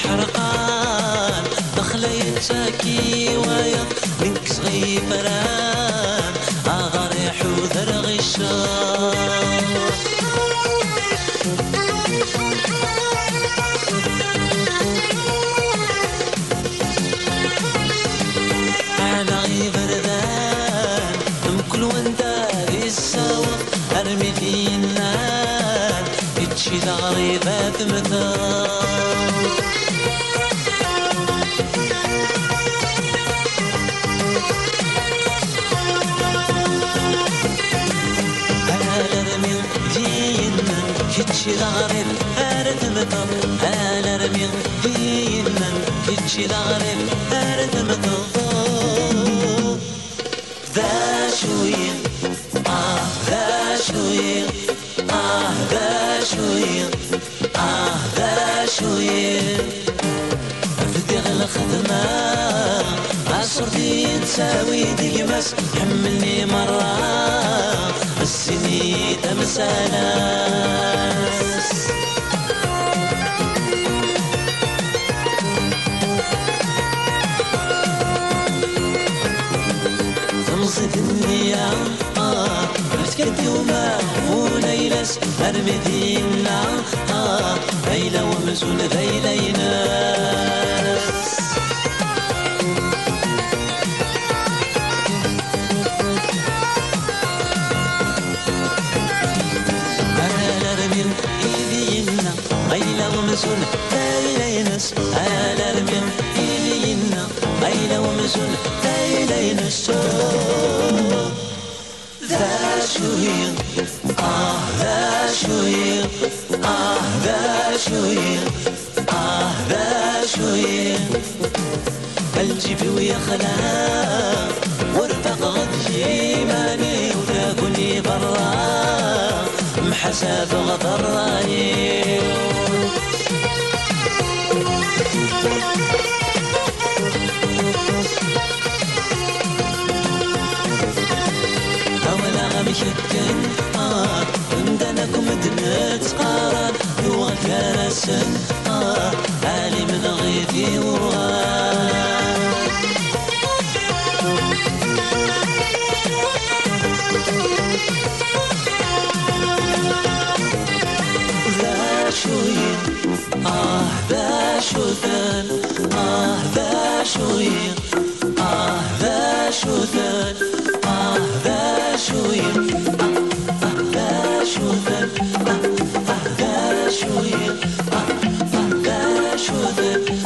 حرقان دخل يتاكي ويا منك صغي فران اغار يحوذر غشان على غي بردان كل ونداري السوا ارمي في النار يتشي ضغريبات مثال الارمي فينا يتشي ضغريب ارد مثال الارمي فينا يتشي ضغريب ارد مثال ذا شوية ذا شوية ذا شوية ذا شوية بدي الخدمة عصرتي تساوي ديماس حملني مرة السنين تمساناس تمصد النية بتكدي وما وليلس ارمي دينا ليلى ومزون ذيليناس الارمين ايدينا ليلى ومزون ذيليناس الارمين ايدينا ليلى ومزون ذيليناس ذا شوية ذا شوية ذا شوية ذا شوية الجيب ويا خلا ورفق غد جيماني وتاكلني برا محساب غضراني مشكل عندناكم دنيت قرار لغة كرسن عالي من غيثي وغان ذا شوية ذا شوثان ذا شوية ذا شوثان ذا شوية ذا شوثان ذا شوية ذا شوثان